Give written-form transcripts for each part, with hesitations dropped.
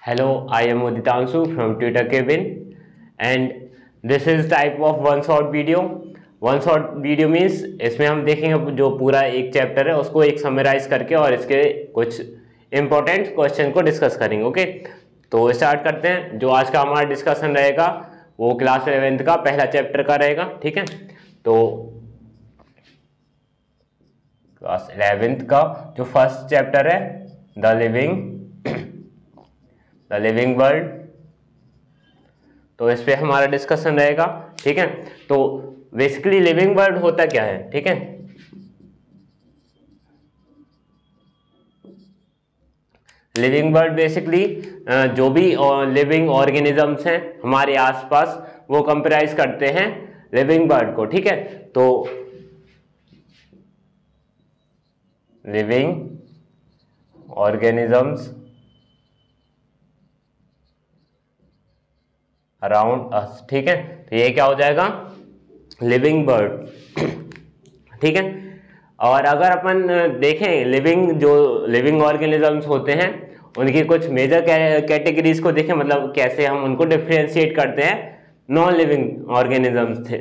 Hello, I am Uditanshu from Twitter Kevin, and this is type of one shot video. One shot video means इसमें हम देखेंगे जो पूरा एक chapter है उसको एक समराइज करके और इसके कुछ इंपॉर्टेंट क्वेश्चन को डिस्कस करेंगे। ओके, तो स्टार्ट करते हैं। जो आज का हमारा डिस्कशन रहेगा वो क्लास 11th का पहला चैप्टर का रहेगा। ठीक है, तो क्लास 11th का जो फर्स्ट चैप्टर है द लिविंग वर्ल्ड, तो इस पे हमारा डिस्कशन रहेगा। ठीक है, तो बेसिकली लिविंग वर्ल्ड होता क्या है? ठीक है, लिविंग वर्ल्ड बेसिकली जो भी लिविंग ऑर्गेनिजम्स हैं हमारे आसपास वो कंप्राइज करते हैं लिविंग वर्ल्ड को। ठीक है, तो लिविंग ऑर्गेनिजम्स अराउंड अस। ठीक है, तो ये क्या हो जाएगा? Living bird. ठीक है, और अगर अपन देखें लिविंग ऑर्गेनिजम्स होते हैं उनकी कुछ मेजर कैटेगरीज को देखें, मतलब कैसे हम उनको डिफरेंशिएट करते हैं नॉन लिविंग ऑर्गेनिजम्स थे,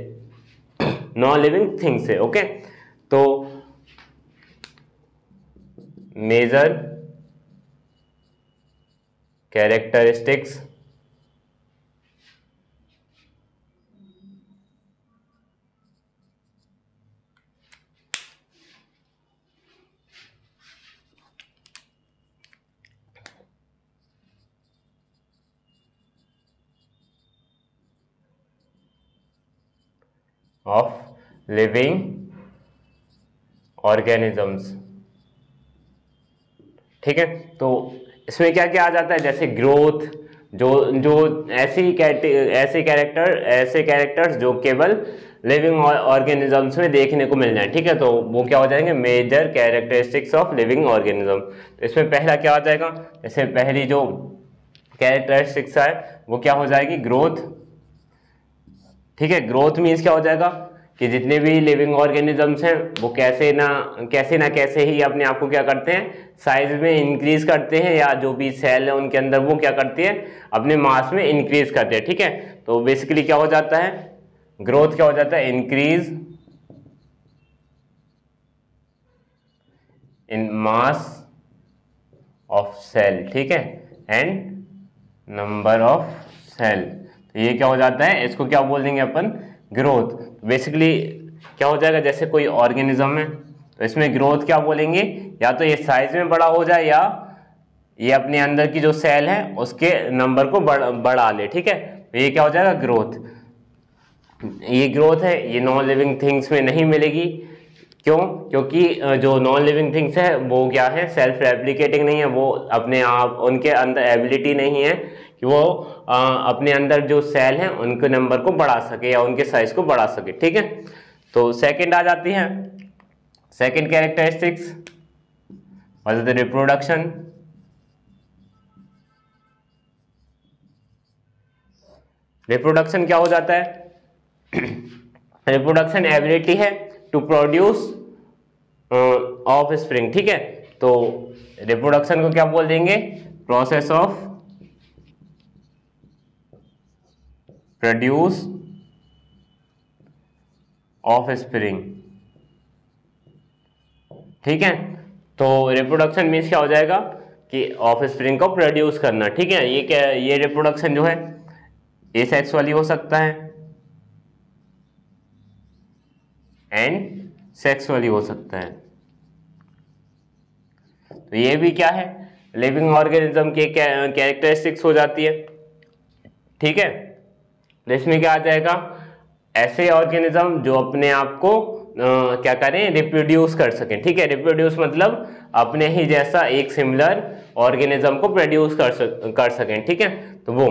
नॉन लिविंग थिंग्स से। ओके, तो major characteristics of living organisms. ठीक है, तो इसमें क्या क्या आ जाता है? जैसे ग्रोथ, जो जो ऐसे कैरेक्टर्स जो केवल लिविंग ऑर्गेनिजम्स में देखने को मिल जाए। ठीक है, तो वो क्या हो जाएंगे? Major characteristics of living organism. तो इसमें पहला क्या आ जाएगा? जैसे पहली जो कैरेक्टरिस्टिक्स है वो क्या हो जाएगी? ग्रोथ। ठीक है, ग्रोथ मीन्स क्या हो जाएगा कि जितने भी लिविंग ऑर्गेनिजम्स हैं वो कैसे ना कैसे ही अपने आप को क्या करते हैं? साइज में इंक्रीज करते हैं, या जो भी सेल है उनके अंदर वो क्या करती है? अपने मास में इंक्रीज करते हैं। ठीक है, तो बेसिकली क्या हो जाता है? ग्रोथ क्या हो जाता है? Increase in mass of cell. ठीक है, एंड नंबर ऑफ सेल। तो ये क्या हो जाता है? इसको क्या बोल देंगे अपन? ग्रोथ। बेसिकली क्या हो जाएगा? जैसे कोई ऑर्गेनिज्म है तो इसमें ग्रोथ क्या बोलेंगे? या तो ये साइज में बड़ा हो जाए या ये अपने अंदर की जो सेल है उसके नंबर को बढ़ा ले। ठीक है, तो ये क्या हो जाएगा? ग्रोथ। ये ग्रोथ है, ये नॉन लिविंग थिंग्स में नहीं मिलेगी। क्यों? क्योंकि जो नॉन लिविंग थिंग्स है वो क्या है? सेल्फ रेप्लिकेटिंग नहीं है, वो अपने आप उनके अंदर एबिलिटी नहीं है कि वो अपने अंदर जो सेल हैं उनके नंबर को बढ़ा सके या उनके साइज को बढ़ा सके। ठीक है, तो सेकंड आ जाती है second characteristics was the reproduction. Reproduction क्या हो जाता है? रिप्रोडक्शन एबिलिटी है टू प्रोड्यूस ऑफ स्प्रिंग। ठीक है, तो रिप्रोडक्शन को क्या बोल देंगे? Process of produce of spring. ठीक है, तो रिप्रोडक्शन मीन्स क्या हो जाएगा कि ऑफ स्प्रिंग को प्रोड्यूस करना। ठीक है, ये क्या? ये रिप्रोडक्शन जो है एसेक्सुअली हो सकता है एंड सेक्सुअली हो सकता है। तो ये भी क्या है? लिविंग ऑर्गेनिज्म के कैरेक्टरिस्टिक्स हो जाती है। ठीक है, तो इसमें क्या आ जाएगा? ऐसे ऑर्गेनिज्म जो अपने आप को क्या करें? रिप्रोड्यूस कर सकें। ठीक है, रिप्रोड्यूस मतलब अपने ही जैसा एक सिमिलर ऑर्गेनिज्म को प्रोड्यूस कर सकें। ठीक है, तो वो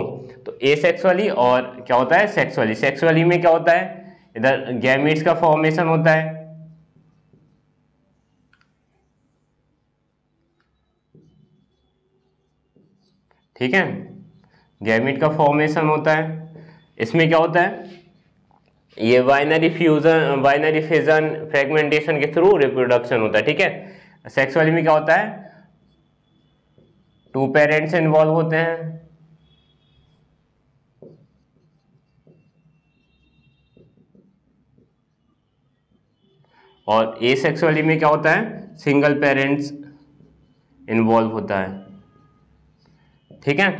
तो एसेक्सुअली और क्या होता है? सेक्सुअली। सेक्सुअली में क्या होता है? इधर गैमीट्स का फॉर्मेशन होता है। ठीक है, गैमीट का फॉर्मेशन होता है। इसमें क्या होता है? ये बाइनरी फिजन फ्रेगमेंटेशन के थ्रू रिप्रोडक्शन होता है। ठीक है, सेक्सुअली में क्या होता है? टू पेरेंट्स इन्वॉल्व होते हैं और एसेक्सुअली में क्या होता है, सिंगल पेरेंट्स इन्वॉल्व होता है। ठीक है,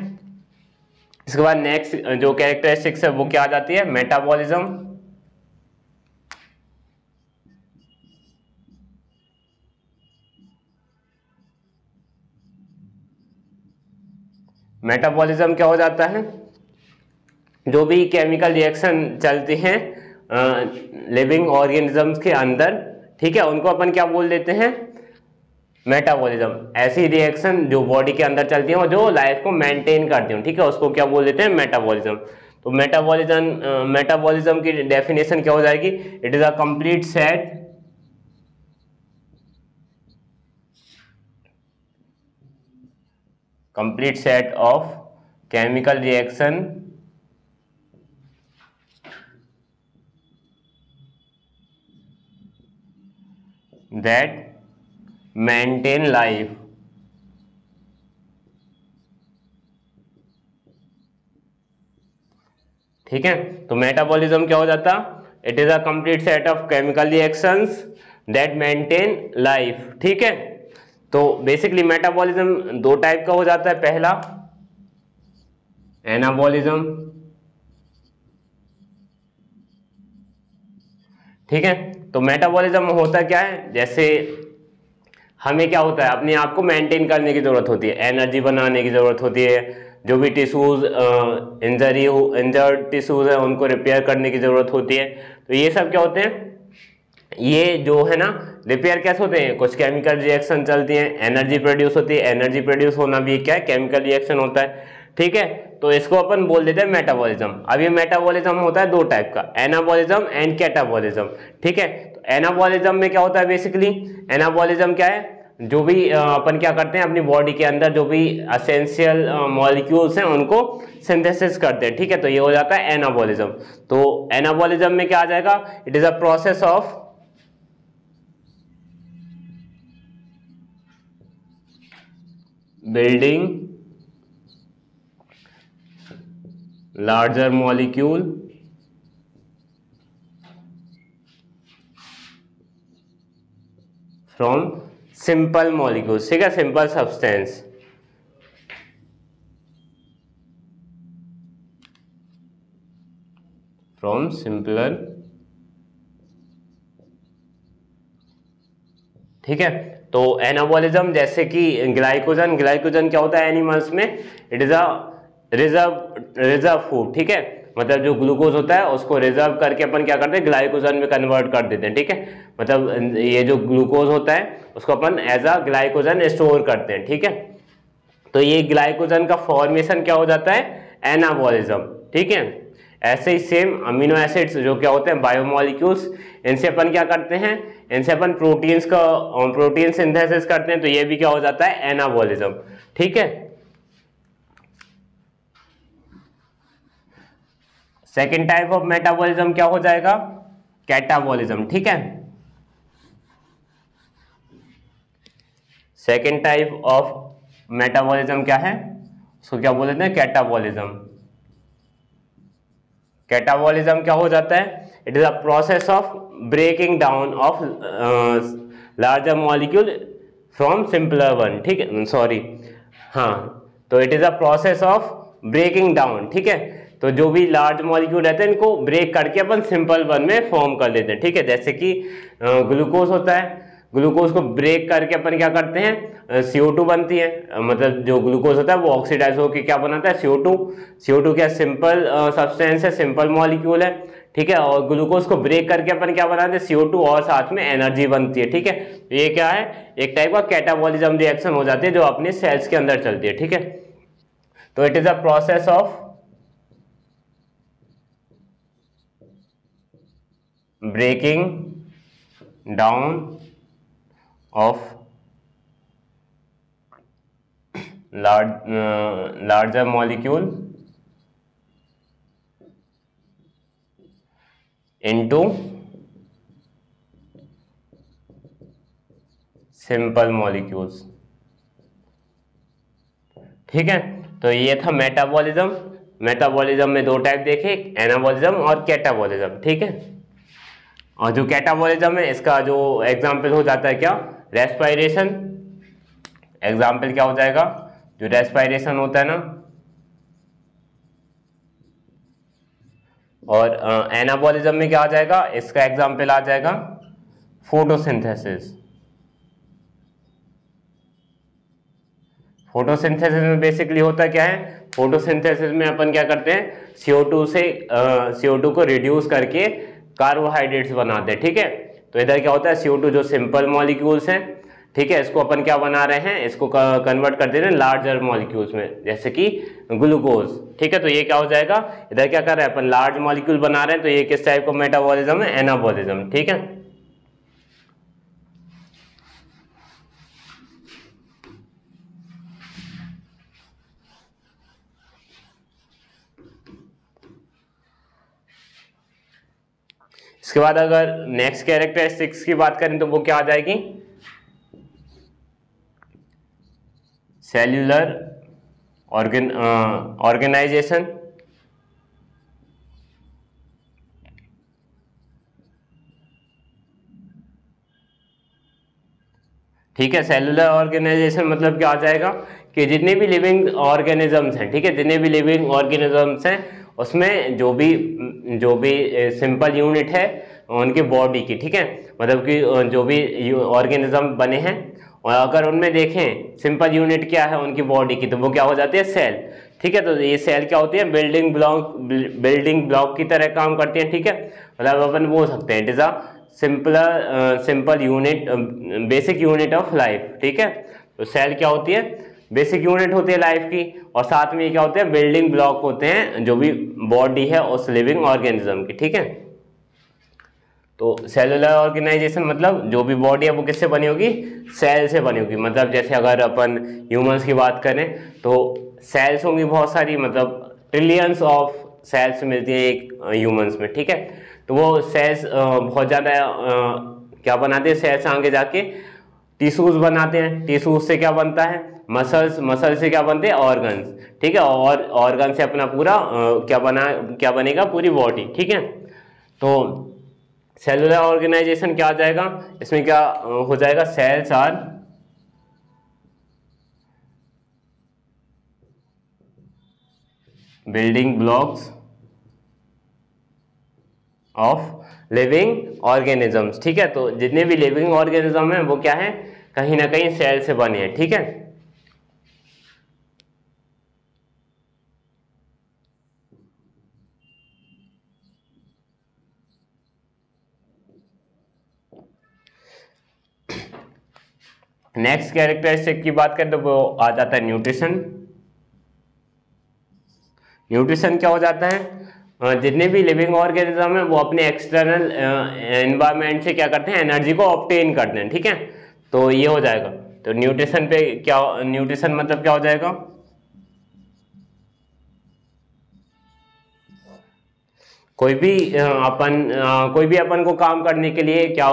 इसके बाद नेक्स्ट जो कैरेक्टरिस्टिक्स है वो क्या आ जाती है, मेटाबॉलिज्म। मेटाबॉलिज्म क्या हो जाता है, जो भी केमिकल रिएक्शन चलती हैं लिविंग ऑर्गेनिजम्स के अंदर, ठीक है, उनको अपन क्या बोल देते हैं, मेटाबॉलिज्म। ऐसी रिएक्शन जो बॉडी के अंदर चलती हैं और जो लाइफ को मेंटेन करती हैं, ठीक है, उसको क्या बोल देते हैं, मेटाबॉलिज्म। तो मेटाबॉलिज्म की डेफिनेशन क्या हो जाएगी, it is a complete set of chemical reaction that maintain life, ठीक है। तो मेटाबॉलिज्म क्या हो जाता, it is a complete set of chemical reactions that maintain life, ठीक है। तो बेसिकली मेटाबॉलिज्म दो टाइप का हो जाता है, पहला एनाबॉलिज्म, ठीक है। तो मेटाबॉलिज्म होता क्या है, जैसे हमें क्या होता है, अपने आप को मेंटेन करने की जरूरत होती है, एनर्जी बनाने की जरूरत होती है, जो भी टिश्यूज इंजर्ड टिश्यूज है उनको रिपेयर करने की जरूरत होती है। तो ये सब क्या होते हैं, ये जो है ना रिपेयर कैसे होते हैं, कुछ केमिकल रिएक्शन चलती हैं, एनर्जी प्रोड्यूस होती है, एनर्जी प्रोड्यूस होना भी क्या है, केमिकल रिएक्शन होता है, ठीक है। तो इसको अपन बोल देते हैं मेटाबॉलिज्म। अब ये मेटाबॉलिज्म होता है दो टाइप का, एनाबॉलिज्म एंड कैटाबॉलिज्म, ठीक है। तो एनाबॉलिज्म में क्या होता है, बेसिकली एनाबॉलिज्म क्या है, जो भी अपन क्या करते हैं अपनी बॉडी के अंदर जो भी एसेंशियल मॉलिक्यूल्स हैं उनको सिंथेसिस करते हैं, ठीक है। तो ये हो जाता है एनाबॉलिज्म। तो एनाबॉलिज्म में क्या आ जाएगा, it is a process of building larger molecule from simple molecules, ठीक है, सिंपल सब्सटेंस। फ्रॉम सिंपलर, ठीक है। तो एनाबॉलिज्म जैसे कि ग्लाइकोजन क्या होता है एनिमल्स में, it is a reserve food, ठीक है। मतलब जो ग्लूकोज होता है उसको रिजर्व करके अपन क्या करते हैं, ग्लाइकोजन में कन्वर्ट कर देते हैं, ठीक है। मतलब ये जो ग्लूकोज होता है उसको अपन एज अ ग्लाइकोजन स्टोर करते हैं, ठीक है। तो ये ग्लाइकोजन का फॉर्मेशन क्या हो जाता है, एनाबॉलिज्म, ठीक है। ऐसे ही सेम अमीनो एसिड्स जो क्या होते हैं, बायोमोलिक्यूल्स, इनसे अपन क्या करते हैं, इनसे अपन प्रोटीन सिंथेसिस करते हैं, तो ये भी क्या हो जाता है, एनाबॉलिज्म, ठीक है। सेकेंड टाइप ऑफ मेटाबॉलिज्म क्या हो जाएगा, कैटाबॉलिज्म, ठीक है। सेकेंड टाइप ऑफ मेटाबॉलिज्म क्या है, उसको क्या बोलते हैं, कैटाबॉलिज्म। कैटाबॉलिज्म क्या हो जाता है, it is a process of breaking down of larger molecule from simpler one, ठीक है, सॉरी, हाँ। तो it is a process of breaking down, ठीक है। तो जो भी लार्ज मॉलिक्यूल रहते हैं इनको ब्रेक करके अपन सिंपल वन में फॉर्म कर लेते हैं, ठीक है। जैसे कि ग्लूकोज होता है, ग्लूकोज को ब्रेक करके अपन क्या करते हैं, CO2 बनती है, मतलब जो ग्लूकोज होता है वो ऑक्सीडाइज होकर क्या बनाता है, CO2 क्या सिंपल सब्सटेंस है, सिंपल मॉलिक्यूल है, ठीक है। और ग्लूकोज को ब्रेक करके अपन क्या बनाते हैं, CO2 और साथ में एनर्जी बनती है, ठीक है। तो ये क्या है, एक टाइप का कैटाबॉलिज्म रिएक्शन हो जाती है जो अपने सेल्स के अंदर चलती है, ठीक है। तो it is a process of breaking down of larger molecule into simple molecules, ठीक है। तो ये था मेटाबॉलिज्म में दो टाइप देखे, एनाबॉलिज्म और कैटाबॉलिज्म, ठीक है। और जो कैटाबॉलिज्म है इसका जो एग्जाम्पल हो जाता है क्या, रेस्पायरेशन। एग्जाम्पल क्या हो जाएगा, जो रेस्पायरेशन होता है ना। और एनाबॉलिज्म में क्या आ जाएगा, इसका एग्जाम्पल आ जाएगा फोटोसिंथेसिस। फोटोसिंथेसिस में बेसिकली होता क्या है, फोटोसिंथेसिस में अपन क्या करते हैं, CO2 को रिड्यूस करके कार्बोहाइड्रेट्स बनाते हैं, ठीक है। तो इधर क्या होता है, CO2 जो सिंपल मॉलिक्यूल्स हैं, ठीक है, इसको अपन क्या बना रहे हैं, इसको कन्वर्ट कर दे रहे हैं लार्जर मॉलिक्यूल्स में, जैसे कि ग्लूकोज, ठीक है। तो ये क्या हो जाएगा, इधर क्या कर रहे हैं अपन, लार्ज मॉलिक्यूल बना रहे हैं, तो ये किस टाइप का मेटाबॉलिज्म है, एनाबॉलिज्म, ठीक है। इसके बाद अगर नेक्स्ट कैरेक्टरिस्टिक्स की बात करें तो वो क्या आ जाएगी, सेल्यूलर ऑर्गेनाइजेशन, ठीक है। सेलुलर ऑर्गेनाइजेशन मतलब क्या आ जाएगा कि जितने भी लिविंग ऑर्गेनिजम्स हैं, ठीक है, जितने भी लिविंग ऑर्गेनिजम्स हैं उसमें जो भी सिंपल यूनिट है उनकी बॉडी की, ठीक है, मतलब कि जो भी ऑर्गेनिज्म बने हैं, और अगर उनमें देखें सिंपल यूनिट क्या है उनकी बॉडी की, तो वो क्या हो जाती है, सेल, ठीक है। तो ये सेल क्या होती है, बिल्डिंग ब्लॉक की तरह काम करती है, ठीक है। मतलब अपन बोल सकते हैं it is a simple unit, basic unit of life, ठीक है। तो सेल क्या होती है, बेसिक यूनिट होती है लाइफ की, और साथ में क्या होते हैं, बिल्डिंग ब्लॉक होते हैं जो भी बॉडी है उस लिविंग ऑर्गेनिज्म की, ठीक है। तो सेलुलर ऑर्गेनाइजेशन मतलब जो भी बॉडी है वो किससे बनी होगी, सेल से बनी होगी। मतलब जैसे अगर अपन ह्यूमंस की बात करें तो सेल्स होंगी बहुत सारी, मतलब ट्रिलियंस ऑफ सेल्स मिलती है एक ह्यूमंस में, ठीक है। तो वो सेल्स बहुत ज़्यादा क्या बनाते हैं, सेल्स आगे जाके टिश्यूज बनाते हैं, टिश्यूज से क्या बनता है, मसल से क्या बनते हैं, ऑर्गन्स, ठीक है। और ऑर्गन से अपना पूरा क्या बनेगा, पूरी बॉडी, ठीक है। तो सेलुलर ऑर्गेनाइजेशन क्या आ जाएगा, इसमें क्या हो जाएगा, cells are building blocks of living organisms, ठीक है। तो जितने भी लिविंग ऑर्गेनिज्म हैं वो क्या है, कहीं ना कहीं सेल से बने हैं, ठीक है। नेक्स्ट कैरेक्टरिस्टिक की बात करें तो वो आ जाता है न्यूट्रिशन। न्यूट्रिशन क्या हो जाता है, जितने भी लिविंग ऑर्गेनिज्म है वो अपने एक्सटर्नल एनवायरनमेंट से क्या करते हैं, एनर्जी को ऑब्टेन करते हैं, ठीक है। तो ये हो जाएगा। तो न्यूट्रिशन पे क्या, न्यूट्रिशन मतलब क्या हो जाएगा, कोई भी अपन को काम करने के लिए क्या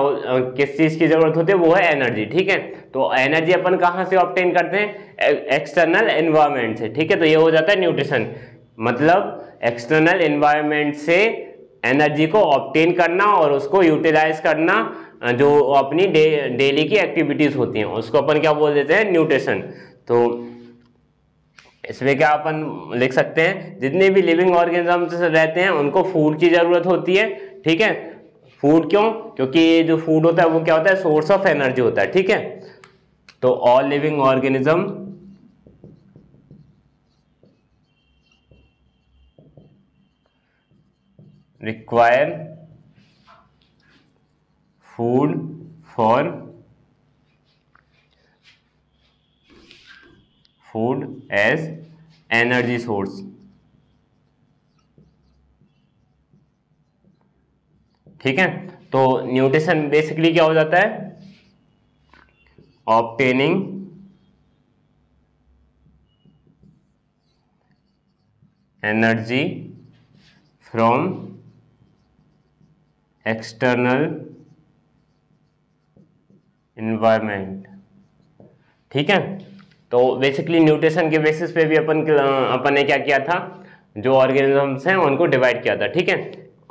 किस चीज की जरूरत होती है, वो है एनर्जी, ठीक है। तो एनर्जी अपन कहाँ से ऑब्टेन करते हैं, एक्सटर्नल एनवायरनमेंट से, ठीक है। तो ये हो जाता है न्यूट्रिशन, मतलब एक्सटर्नल एनवायरनमेंट से एनर्जी को ऑब्टेन करना और उसको यूटिलाइज करना, जो अपनी डेली की एक्टिविटीज होती हैं उसको अपन क्या बोल देते हैं, न्यूट्रिशन। तो इसमें क्या अपन लिख सकते हैं, जितने भी लिविंग ऑर्गेनिजम्स रहते हैं उनको फूड की जरूरत होती है, ठीक है। फूड क्यों, क्योंकि ये जो फूड होता है वो क्या होता है, सोर्स ऑफ एनर्जी होता है, ठीक है। तो all living organism require food as energy source, ठीक है। तो न्यूट्रिशन बेसिकली क्या हो जाता है, obtaining energy from external environment, ठीक है। तो बेसिकली न्यूट्रिशन के बेसिस पे भी अपन ने क्या किया था, जो ऑर्गेनिजम्स हैं उनको डिवाइड किया था, ठीक है।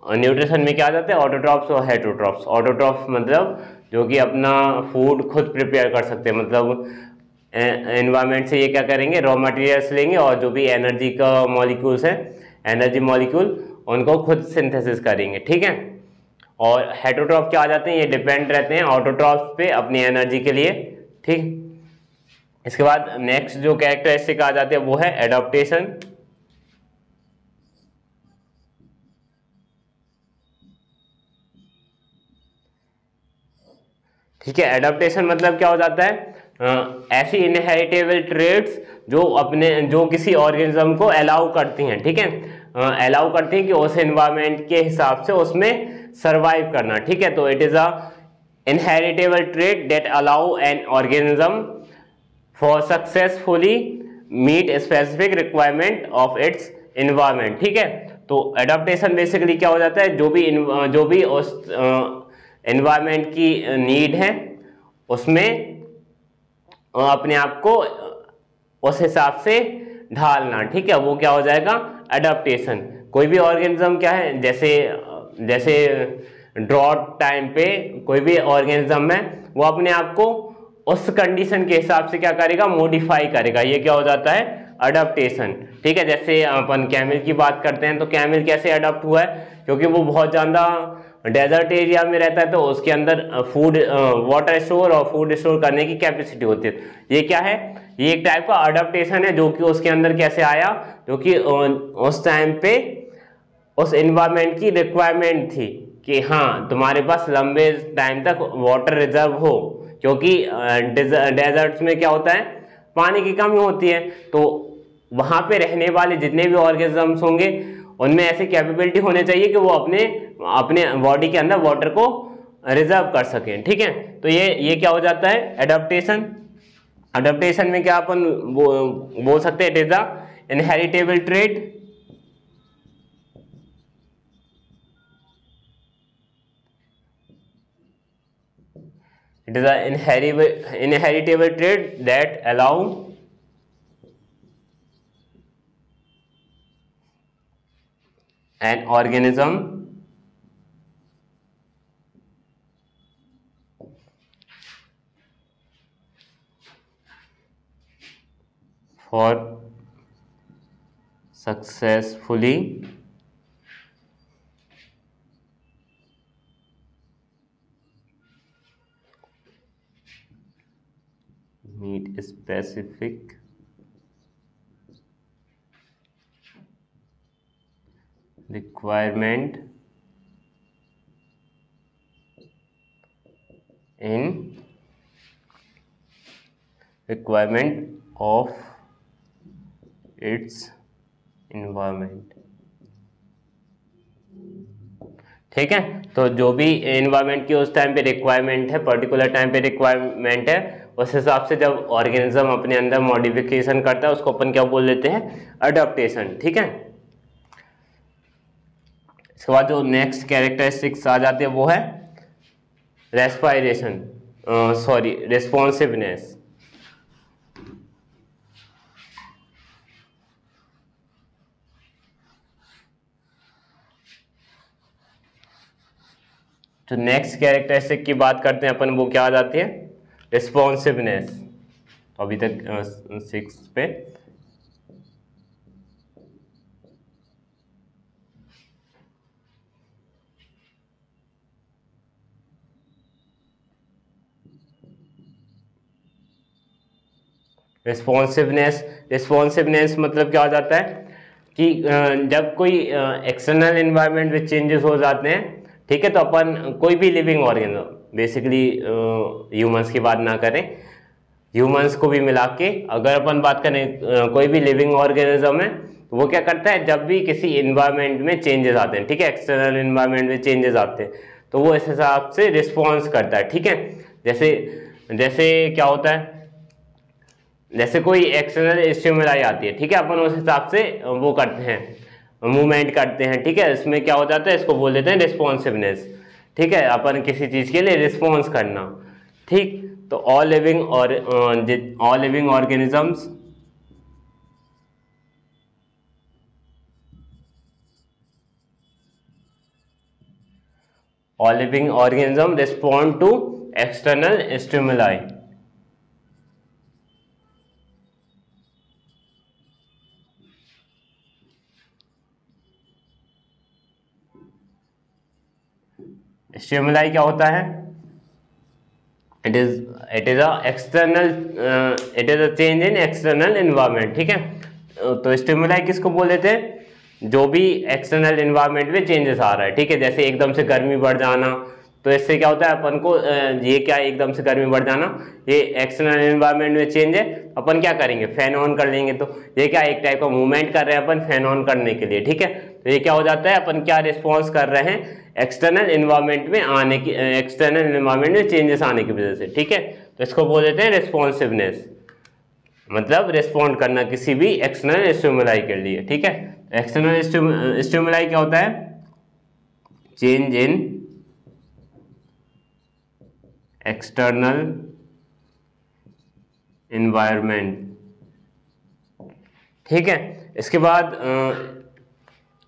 न्यूट्रिशन में क्या आ जाते हैं, ऑटोट्रॉफ्स और हेटरोट्रॉफ्स। ऑटोट्रॉफ्स मतलब जो कि अपना फूड खुद प्रिपेयर कर सकते हैं, मतलब एनवायरनमेंट से ये क्या करेंगे, रॉ मटेरियल्स लेंगे और जो भी एनर्जी का मॉलिक्यूल्स है, एनर्जी मॉलिक्यूल, उनको खुद सिंथेसिस करेंगे, ठीक है। और हेटरोट्रॉफ क्या आ जाते हैं, ये डिपेंड रहते हैं ऑटोट्रॉफ्स पे अपनी एनर्जी के लिए, ठीक। इसके बाद नेक्स्ट जो कैरेक्टरिस्टिक आ जाते हैं वो है एडाप्टेशन। ठीक है, एडाप्टेशन मतलब क्या हो जाता है, ऐसी इनहेरिटेबल ट्रेड्स जो किसी ऑर्गेनिज्म को अलाउ करती हैं, ठीक है, अलाउ करती हैं कि उस एनवायरमेंट के हिसाब से उसमें सरवाइव करना, ठीक है। तो it is a inheritable trait that allow an organism for successfully meet specific requirement of its environment, ठीक है। तो एडाप्टेशन बेसिकली क्या हो जाता है, जो भी उस एनवायरमेंट की नीड है उसमें अपने आप को उस हिसाब से ढालना, ठीक है, वो क्या हो जाएगा, एडाप्टेशन। कोई भी ऑर्गेनिज्म क्या है, जैसे ड्रॉट टाइम पे कोई भी ऑर्गेनिज्म है वो अपने आप को उस कंडीशन के हिसाब से क्या करेगा, मॉडिफाई करेगा, ये क्या हो जाता है, अडॉप्टेशन, ठीक है। जैसे अपन कैमल की बात करते हैं तो कैमल कैसे अडॉप्ट हुआ है, क्योंकि वो बहुत ज़्यादा डेजर्ट एरिया में रहता है, तो उसके अंदर फूड वाटर स्टोर और फूड स्टोर करने की कैपेसिटी होती है। ये क्या है, ये एक टाइप का अडॉप्टेशन है जो कि उसके अंदर कैसे आया, जो कि उस टाइम पे उस एनवायरमेंट की रिक्वायरमेंट थी कि हाँ तुम्हारे पास लंबे टाइम तक वाटर रिजर्व हो, क्योंकि डेजर्ट्स में क्या होता है, पानी की कमी होती है। तो वहां पे रहने वाले जितने भी ऑर्गेनिजम्स होंगे उनमें ऐसी कैपेबिलिटी होनी चाहिए कि वो अपने अपने बॉडी के अंदर वाटर को रिजर्व कर सकें, ठीक है। तो ये क्या हो जाता है, एडाप्टेशन। एडाप्टेशन में क्या अपन बोल सकते हैं, it is the inheritable trait, it is an inheritable trait that allow an organism for successfully meet specific requirement of its environment, ठीक है। तो जो भी एनवायरमेंट की उस टाइम पे रिक्वायरमेंट है, पर्टिकुलर टाइम पे रिक्वायरमेंट है, उस हिसाब से जब ऑर्गेनिज्म अपने अंदर मॉडिफिकेशन करता है उसको अपन क्या बोल देते हैं, अडॉप्टेशन, ठीक है। इसके बाद जो नेक्स्ट कैरेक्टरिस्टिक्स आ जाती है वो है रिस्पॉन्सिवनेस। तो नेक्स्ट कैरेक्टरिस्टिक की बात करते हैं अपन, वो क्या आ जाती है, रिस्पॉन्सिवनेस। तो अभी तक 6 पे रिस्पॉन्सिवनेस मतलब क्या हो जाता है कि जब कोई एक्सटर्नल एनवायरनमेंट में चेंजेस हो जाते हैं, ठीक है, तो अपन कोई भी लिविंग ऑर्गेनिज्म, बेसिकली ह्यूमंस की बात ना करें, ह्यूमंस को भी मिला के अगर अपन बात करें, कोई भी लिविंग ऑर्गेनिज्म है तो वो क्या करता है, जब भी किसी इन्वायरमेंट में चेंजेस आते हैं, ठीक है, एक्सटर्नल इन्वायरमेंट में चेंजेस आते हैं, तो वो इस हिसाब से रिस्पॉन्स करता है, ठीक है। जैसे जैसे क्या होता है, जैसे कोई एक्सटर्नल स्टिमुलाई आती है, ठीक है, अपन उस हिसाब से वो करते हैं, मूवमेंट करते हैं, ठीक है, इसमें क्या हो जाता है, इसको बोल देते हैं रिस्पॉन्सिवनेस, ठीक है, अपन किसी चीज के लिए रिस्पॉन्स करना, ठीक। तो all living organisms All living organism respond to external stimuli. Stimuli क्या होता है? It is a external, it is a change in external environment, ठीक है। तो स्टिमुलाई किसको बोल देते हैं? जो भी एक्सटर्नल एनवायरनमेंट में चेंजेस आ रहा है, ठीक है। जैसे एकदम से गर्मी बढ़ जाना, तो इससे क्या होता है अपन को, ये क्या एकदम से गर्मी बढ़ जाना, ये एक्सटर्नल एनवायरनमेंट में चेंज है। अपन क्या करेंगे? फैन ऑन कर लेंगे। तो ये क्या एक टाइप का मूवमेंट कर रहे हैं अपन फैन ऑन करने के लिए, ठीक है। तो ये क्या हो जाता है, अपन क्या रिस्पॉन्स कर रहे हैं एक्सटर्नल एनवायरनमेंट में आने की, एक्सटर्नल एनवायरनमेंट में चेंजेस आने की वजह से, ठीक है। तो इसको बोल देते हैं रिस्पॉन्सिवनेस, मतलब रिस्पॉन्ड करना किसी भी एक्सटर्नल स्टिमुलाई के लिए, ठीक है। एक्सटर्नल स्टिमुलाई क्या होता है? चेंज इन एक्सटर्नल एनवायरनमेंट, ठीक है। इसके बाद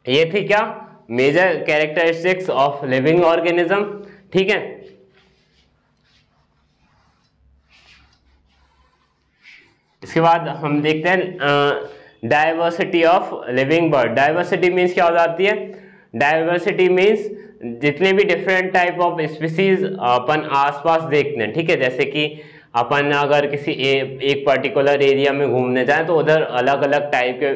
ये थी क्या, major characteristics of living organism, ठीक है। इसके बाद हम देखते हैं diversity of living bird. Diversity means क्या हो जाती है? डाइवर्सिटी मीन्स जितने भी डिफरेंट टाइप ऑफ स्पीसीज अपन आसपास देखते हैं, ठीक है। जैसे कि अपन अगर किसी एक पर्टिकुलर एरिया में घूमने जाएं तो उधर अलग अलग टाइप के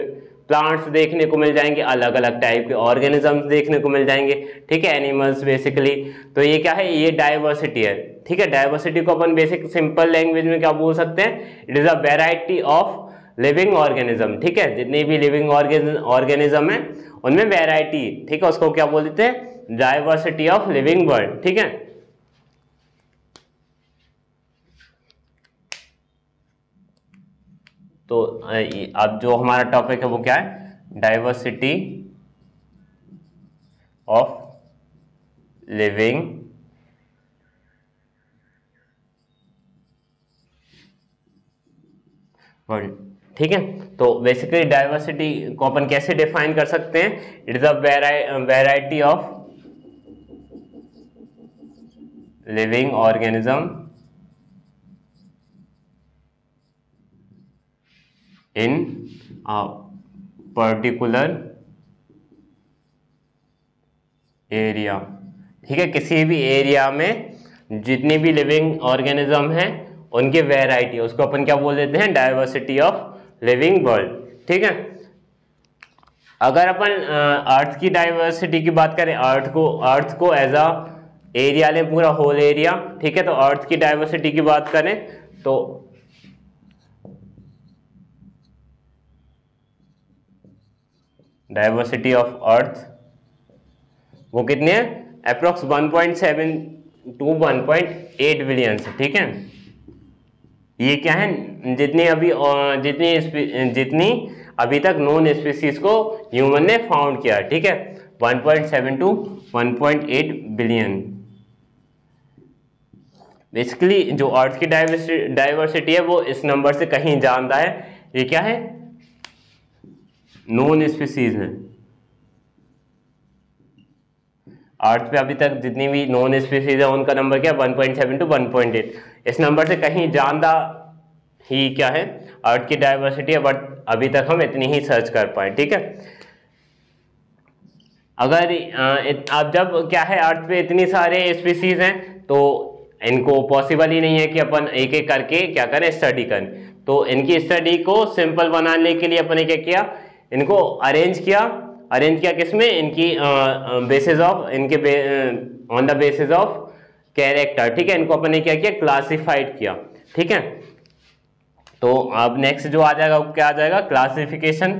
प्लांट्स देखने को मिल जाएंगे, अलग अलग टाइप के ऑर्गेनिजम्स देखने को मिल जाएंगे, ठीक है, एनिमल्स बेसिकली। तो ये क्या है? ये डाइवर्सिटी है, ठीक है। डाइवर्सिटी को अपन बेसिक सिंपल लैंग्वेज में क्या बोल सकते हैं? It is a variety of living organism, ठीक है। जितनी भी लिविंग ऑर्गेनिज्म है उनमें वेराइटी, ठीक है, उसको क्या बोल देते हैं? डाइवर्सिटी ऑफ लिविंग बर्ड, ठीक है। तो अब जो हमारा टॉपिक है वो क्या है? डाइवर्सिटी ऑफ लिविंग वर्ल्ड, ठीक है। तो बेसिकली डाइवर्सिटी को अपन कैसे डिफाइन कर सकते हैं? It is a variety of living organism in a particular area, ठीक है। किसी भी एरिया में जितनी भी लिविंग ऑर्गेनिज्म है उनकी वेराइटी, उसको अपन क्या बोल देते हैं? डाइवर्सिटी ऑफ लिविंग वर्ल्ड, ठीक है। अगर अपन अर्थ की डाइवर्सिटी की बात करें, अर्थ को एज अ एरिया लें, पूरा होल एरिया, ठीक है। तो अर्थ की डाइवर्सिटी की बात करें तो डाइवर्सिटी ऑफ अर्थ वो कितने हैं? अप्रोक्स 1.7 टू 1.8 बिलियन, ठीक है। ये क्या है? जितनी अभी तक नॉन स्पीसीज को ह्यूमन ने फाउंड किया, ठीक है। 1.7 टू 1.8 बिलियन। बेसिकली जो अर्थ की डाइवर्सिटी है वो इस नंबर से कहीं ज्यादा है। ये क्या है? नॉन स्पीसीज है। अर्थ पे अभी तक जितनी भी नॉन स्पीसीज है उनका नंबर क्या है? 1.7 टू 1.8। इस नंबर से कहीं ज्यादा ही क्या है? अर्थ की डाइवर्सिटी है, बट अभी तक हम इतनी ही सर्च कर पाए, ठीक है। अगर अब जब क्या है, अर्थ पे इतनी सारे स्पीसीज हैं तो इनको पॉसिबल ही नहीं है कि अपन एक एक करके क्या करें, स्टडी करें। तो इनकी स्टडी को सिंपल बनाने के लिए अपन ने क्या किया? इनको अरेंज किया किसमें? इनकी basis of on the basis of character, ठीक है। इनको अपन ने क्या किया? क्लासिफाइड किया, ठीक है। तो अब नेक्स्ट जो आ जाएगा वो क्या आ जाएगा? क्लासिफिकेशन।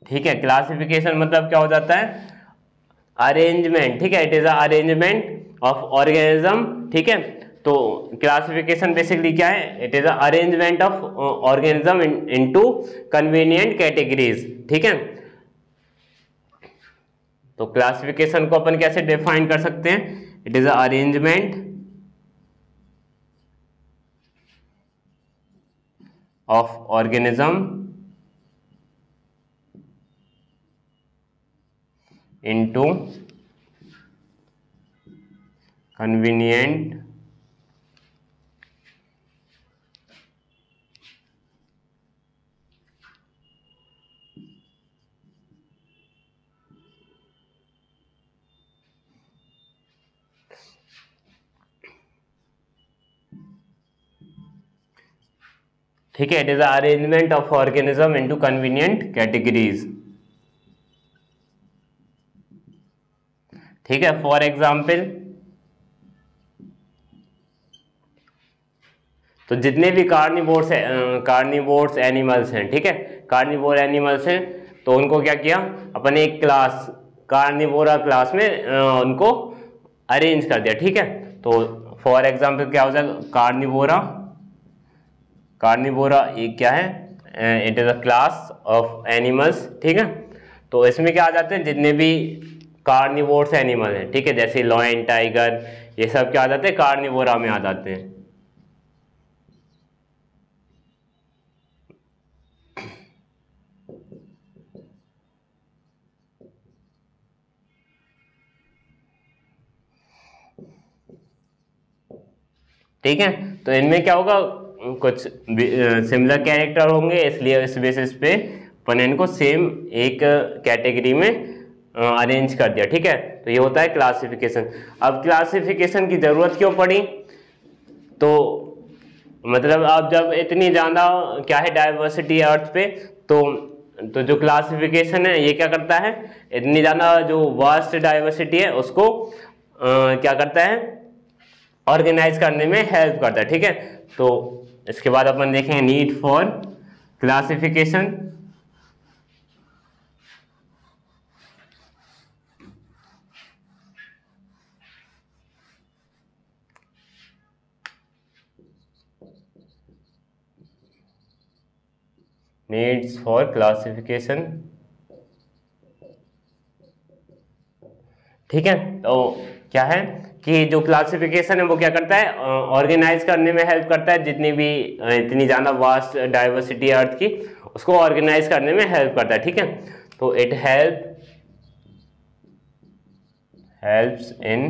ठीक है, क्लासिफिकेशन मतलब क्या हो जाता है? अरेंजमेंट, ठीक है। It is arrangement of organism, ठीक है। तो क्लासिफिकेशन बेसिकली क्या है? It is arrangement of organism into convenient categories, ठीक है। तो क्लासिफिकेशन को अपन कैसे डिफाइन कर सकते हैं? It is arrangement of organism into convenient ठीक है, it is arrangement of organism into convenient categories. ठीक है, फॉर एग्जाम्पल तो जितने भी कार्निवोर्स एनिमल्स हैं, ठीक है, कार्निवोर एनिमल्स हैं, तो उनको क्या किया अपन, एक क्लास कार्निवोरा क्लास में उनको अरेंज कर दिया। ठीक है, तो फॉर एग्जाम्पल क्या हो जाएगा, कार्निवोरा, कार्निवोरा एक क्या है, it is a class of animals. ठीक है, तो इसमें क्या आ जाते हैं, जितने भी कार्निवोर्स एनिमल हैं, ठीक है, जैसे लॉयन, टाइगर, ये सब क्या आ जाते हैं, कार्निवोरा में आ जाते हैं। ठीक है, तो इनमें क्या होगा, कुछ सिमिलर कैरेक्टर होंगे, इसलिए इस बेसिस पे अपन इनको सेम एक कैटेगरी में अरेंज कर दिया। ठीक है, तो ये होता है क्लासिफिकेशन। अब क्लासिफिकेशन की जरूरत क्यों पड़ी, तो मतलब आप जब इतनी ज्यादा क्या है डाइवर्सिटी है अर्थ पे, तो जो क्लासिफिकेशन है ये क्या करता है, इतनी ज्यादा जो वास्ट डाइवर्सिटी है उसको क्या करता है, ऑर्गेनाइज करने में हेल्प करता है। ठीक है, तो इसके बाद अपन देखेंगे need for classification. Needs for classification. ठीक है, तो क्या है कि जो क्लासिफिकेशन है वो क्या करता है, ऑर्गेनाइज करने में हेल्प करता है, जितनी भी इतनी ज्यादा वास्ट डाइवर्सिटी है अर्थ की, उसको ऑर्गेनाइज करने में हेल्प करता है। ठीक है, तो it helps in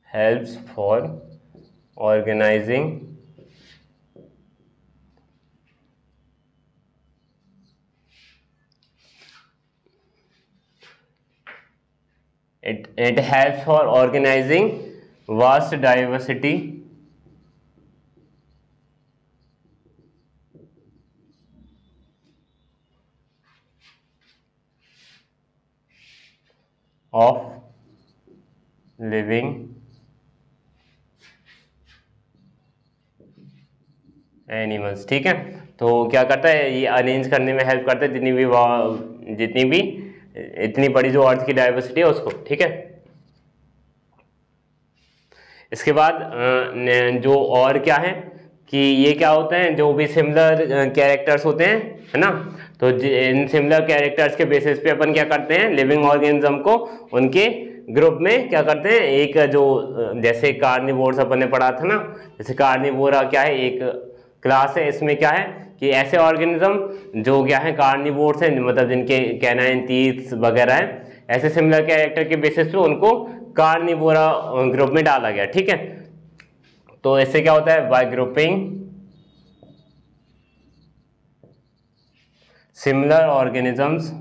helps for organizing it helps for organizing vast diversity of living animals. ठीक है, तो क्या करता है, ये अरेंज करने में हेल्प करता है जितनी भी इतनी बड़ी जो अर्थ की डाइवर्सिटी है उसको। ठीक है, इसके बाद जो और क्या है कि ये क्या होते हैं, जो भी सिमिलर कैरेक्टर्स होते हैं, है ना, तो इन सिमिलर कैरेक्टर्स के बेसिस पे अपन क्या करते हैं, लिविंग ऑर्गेनिज्म को उनके ग्रुप में क्या करते हैं, एक जो जैसे कार्निवोर्स अपन ने पढ़ा था ना, जैसे कार्निवोरा क्या है, एक क्लास है, इसमें क्या है कि ऐसे ऑर्गेनिज्म जो क्या है कार्निवोर्स हैं, मतलब जिनके कैनाइन टीथ वगैरह हैं, ऐसे सिमिलर कैरेक्टर के बेसिस पे उनको कार्निवोरा ग्रुप में डाला गया। ठीक है, तो इससे क्या होता है, bye grouping similar organisms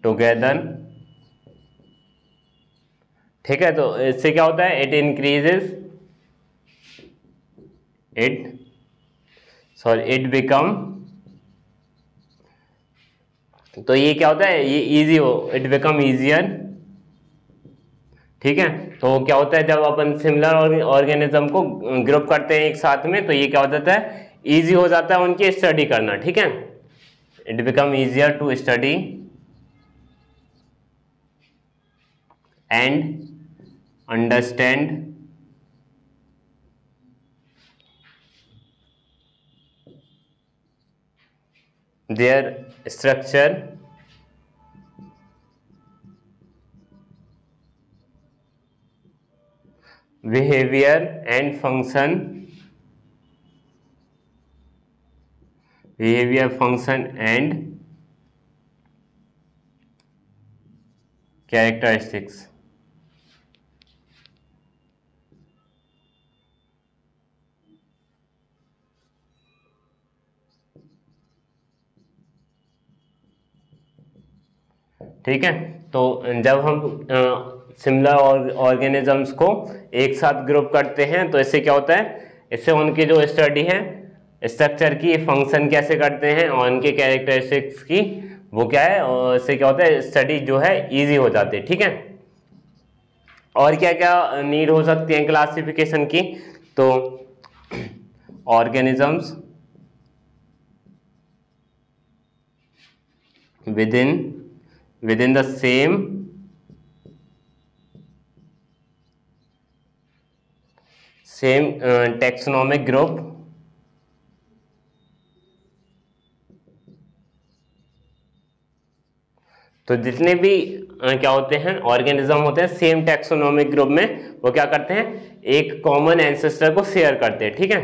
together. ठीक है, तो इससे क्या होता है, इट बिकम, तो ये क्या होता है, ये इजी हो, इट बिकम इजियर। ठीक है, तो क्या होता है, जब अपन सिमिलर ऑर्गेनिज्म को ग्रुप करते हैं एक साथ में, तो ये क्या हो जाता है, इजी हो जाता है उनकी स्टडी करना। ठीक है, it become easier to study and understand their structure behaviour and function, behaviour function and characteristics. ठीक है, तो जब हम सिमिलर ऑर्गेनिजम्स को एक साथ ग्रुप करते हैं तो इससे क्या होता है, इससे उनकी जो स्टडी है स्ट्रक्चर की, फंक्शन कैसे करते हैं और उनके कैरेक्टरिस्टिक्स की, वो क्या है, और इससे क्या होता है स्टडी जो है इजी हो जाती है। ठीक है, और क्या क्या नीड हो सकती है क्लासिफिकेशन की, तो organisms within the same taxonomic group, तो जितने भी क्या होते हैं ऑर्गेनिज्म होते हैं सेम टैक्सोनॉमिक ग्रुप में, वो क्या करते हैं एक कॉमन एंसेस्टर को शेयर करते हैं। ठीक है,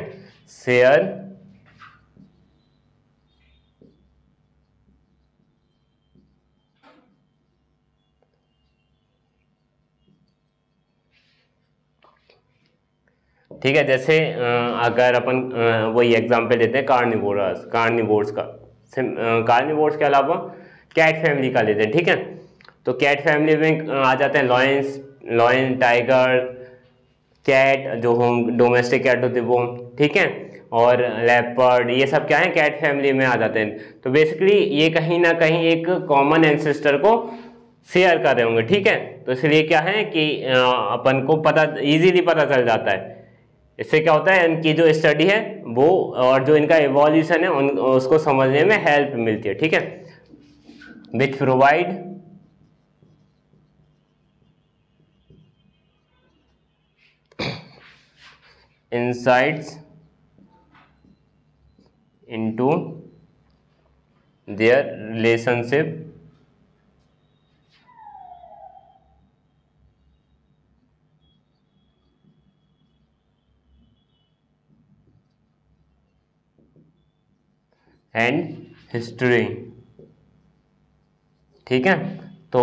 शेयर ठीक है, जैसे अगर अपन वही एग्जांपल लेते हैं कार्निवोर्स का, कार्निवोर्स के अलावा कैट फैमिली का लेते हैं। ठीक है, तो कैट फैमिली में आ जाते हैं लॉयन, टाइगर, कैट जो होम डोमेस्टिक कैट होते हैं वो। ठीक है, और लेपर्ड, ये सब क्या है कैट फैमिली में आ जाते हैं। तो बेसिकली ये कहीं ना कहीं एक कॉमन एंसेस्टर को शेयर कर रहे होंगे। ठीक है, तो इसलिए क्या है कि अपन को पता इजीली पता चल जाता है। इससे क्या होता है इनकी जो स्टडी है वो और जो इनका इवोल्यूशन है उसको समझने में हेल्प मिलती है। ठीक है, which provide insights into their relationship and history. ठीक है, तो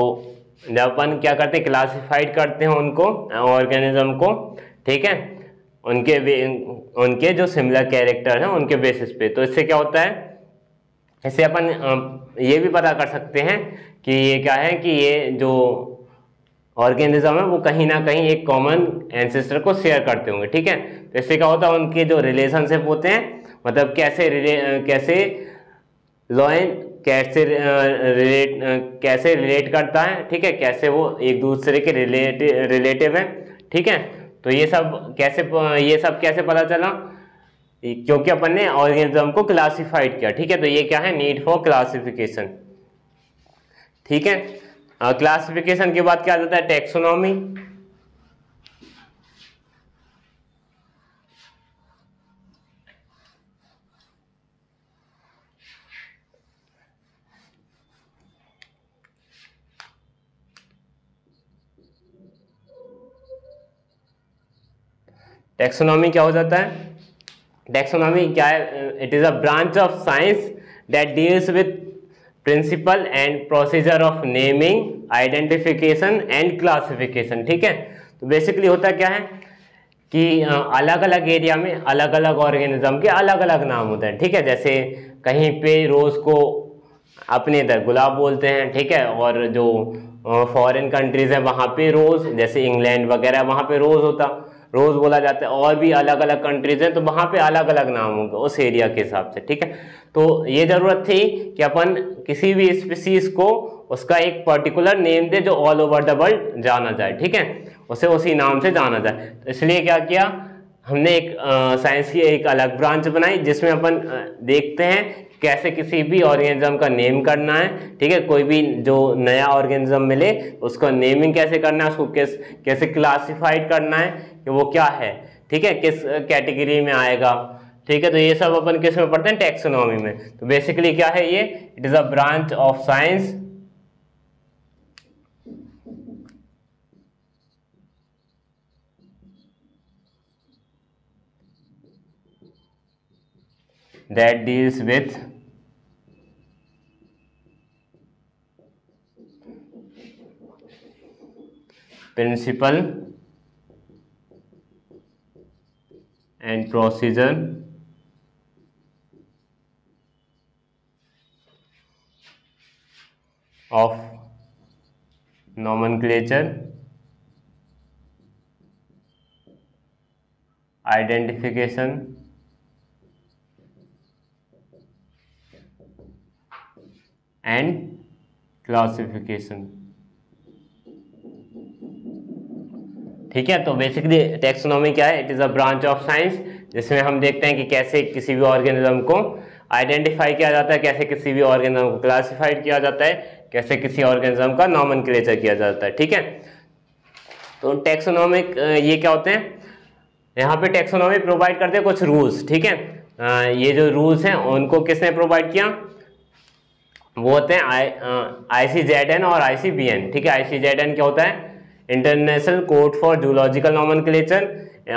जब अपन क्या करते हैं क्लासिफाइड करते हैं उनको ऑर्गेनिज्म को। ठीक है, उनके जो सिमिलर कैरेक्टर हैं उनके बेसिस पे, तो इससे क्या होता है, इससे अपन ये भी पता कर सकते हैं कि ये क्या है कि ये जो ऑर्गेनिज्म है वो कहीं ना कहीं एक कॉमन एंसेस्टर को शेयर करते होंगे। ठीक है, तो इससे क्या होता है उनके जो रिलेशनशिप होते हैं, मतलब कैसे लॉयन कैसे रिलेट करता है। ठीक है, कैसे वो एक दूसरे के रिलेटिव है। ठीक है, तो ये सब कैसे पता चला, क्योंकि अपन ने ऑर्गेनिज्म को क्लासिफाइड किया। ठीक है, तो ये क्या है नीड फॉर क्लासिफिकेशन। ठीक है, क्लासिफिकेशन के बाद क्या आ जाता है टैक्सोनॉमी। टैक्सोनॉमी क्या हो जाता है, टैक्सोनॉमी क्या है, it is a branch of science that deals with principle and procedure of naming, identification and classification. ठीक है, तो बेसिकली होता क्या है कि अलग अलग एरिया में अलग अलग ऑर्गेनिज्म के अलग अलग नाम होते हैं। ठीक है, जैसे कहीं पे रोज को अपने इधर गुलाब बोलते हैं। ठीक है, और जो फॉरेन कंट्रीज है वहां पे रोज, जैसे इंग्लैंड वगैरह वहां पे रोज बोला जाता है, और भी अलग अलग कंट्रीज हैं तो वहां पे अलग अलग नाम होंगे उस एरिया के हिसाब से। ठीक है, तो ये जरूरत थी कि अपन किसी भी स्पीसीज को उसका एक पर्टिकुलर नेम दे जो ऑल ओवर द वर्ल्ड जाना जाए। ठीक है, उसे उसी नाम से जाना जाए, तो इसलिए क्या किया हमने एक साइंस की एक अलग ब्रांच बनाई जिसमें अपन देखते हैं कैसे किसी भी ऑर्गेनिज्म का नेम करना है। ठीक है, कोई भी जो नया ऑर्गेनिज्म मिले उसका नेमिंग कैसे करना है, उसको कैसे क्लासिफाइड करना है कि वो क्या है। ठीक है, किस कैटेगरी में आएगा। ठीक है, तो ये सब अपन किस में पढ़ते हैं टैक्सोनॉमी में। तो बेसिकली क्या है ये, it is a branch of science that deals with principle and procedure of nomenclature, identification and classification. ठीक है, तो बेसिकली टेक्सोनॉमी क्या है? It is a branch of science जिसमें हम देखते हैं कि कैसे किसी भी ऑर्गेनिज्म को आइडेंटिफाई किया जाता है, कैसे किसी भी ऑर्गेनिज्म को क्लासिफाइड किया जाता है, कैसे किसी ऑर्गेनिज्म का नॉमेनक्लेचर किया जाता है। ठीक है, तो टेक्सोनॉमिक ये क्या होते हैं? यहाँ पे टेक्सोनॉमी प्रोवाइड करते हैं कुछ रूल्स। ठीक है, ये जो रूल्स हैं उनको किसने प्रोवाइड किया? वो होते हैं ICZN और ICBN। ठीक है, ICZN क्या होता है? International code for zoological nomenclature,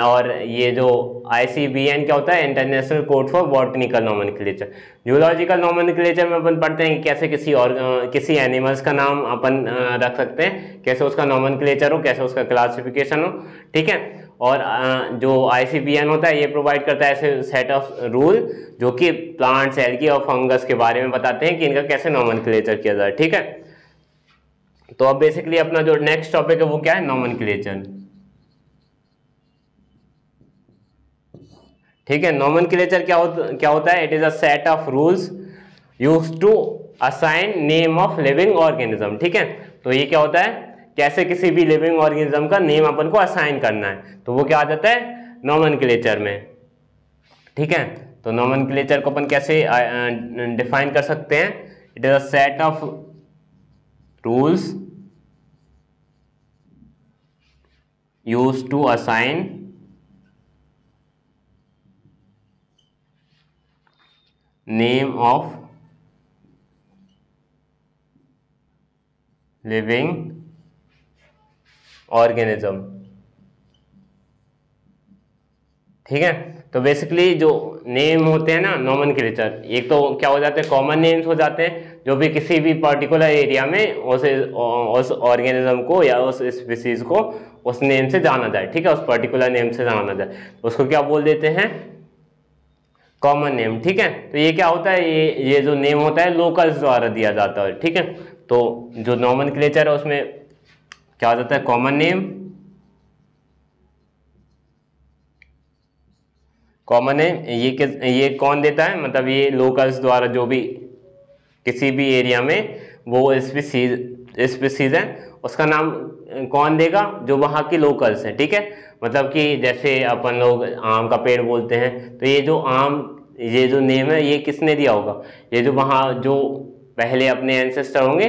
और ये जो ICBN क्या होता है? International code for botanical nomenclature. Zoological nomenclature में अपन पढ़ते हैं कि कैसे किसी एनिमल्स का नाम अपन रख सकते हैं, कैसे उसका नॉमेनक्लेचर हो, कैसे उसका क्लासिफिकेशन हो। ठीक है, और जो ICBN होता है ये प्रोवाइड करता है ऐसे सेट ऑफ रूल जो कि प्लांट्स, एल्गी और फंगस के बारे में बताते हैं कि इनका कैसे नॉमेनक्लेचर किया जाए। ठीक है, तो अब बेसिकली अपना जो नेक्स्ट टॉपिक है वो क्या है? नॉमेनक्लेचर। ठीक है, नॉमेनक्लेचर क्या होता है? It is a set of rules used to assign name of living organism. ठीक है, तो ये क्या होता है? कैसे किसी भी लिविंग ऑर्गेनिज्म का नेम अपन को असाइन करना है, तो वो क्या आ जाता है? नॉमेनक्लेचर में। ठीक है, तो नॉमेनक्लेचर को अपन कैसे डिफाइन कर सकते हैं? It is a set of rules used to assign name of living organism. ठीक है, तो बेसिकली जो नेम होते हैं ना नॉमेनक्लेचर, एक तो क्या हो जाते हैं? कॉमन नेम्स हो जाते हैं जो भी किसी भी पर्टिकुलर एरिया में उस ऑर्गेनिज्म को या उस स्पीसीज को उस नेम से जाना जाए। ठीक है, उस पर्टिकुलर नेम से जाना जाए, उसको क्या बोल देते हैं? Common name. ठीक है, तो ये क्या होता है? ये जो नेम होता है लोकल्स द्वारा दिया जाता है। ठीक है, तो जो नॉमेनक्लेचर है उसमें क्या हो जाता है? Common name. कॉमन नेम ये कौन देता है? मतलब ये लोकल्स द्वारा, जो भी किसी भी एरिया में वो स्पीसीज है उसका नाम कौन देगा? जो वहाँ की लोकल्स हैं। ठीक है, मतलब कि जैसे अपन लोग आम का पेड़ बोलते हैं, तो ये जो नेम है ये किसने दिया होगा? ये जो वहाँ जो पहले अपने एंसेस्टर होंगे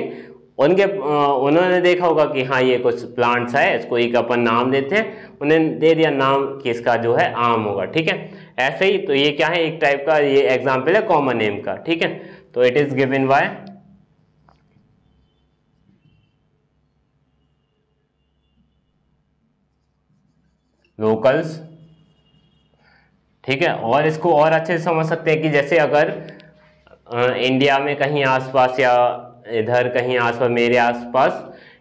उन्होंने देखा होगा कि हाँ ये कुछ प्लांट्स है, इसको एक अपन नाम देते हैं, उन्हें दे दिया नाम कि इसका जो है आम होगा। ठीक है, ऐसे ही तो ये क्या है? एक टाइप का ये एग्जाम्पल है कॉमन नेम का। ठीक है, तो it is given by locals. ठीक है, और इसको और अच्छे से समझ सकते हैं कि जैसे अगर इंडिया में कहीं आसपास या इधर कहीं आसपास, मेरे आसपास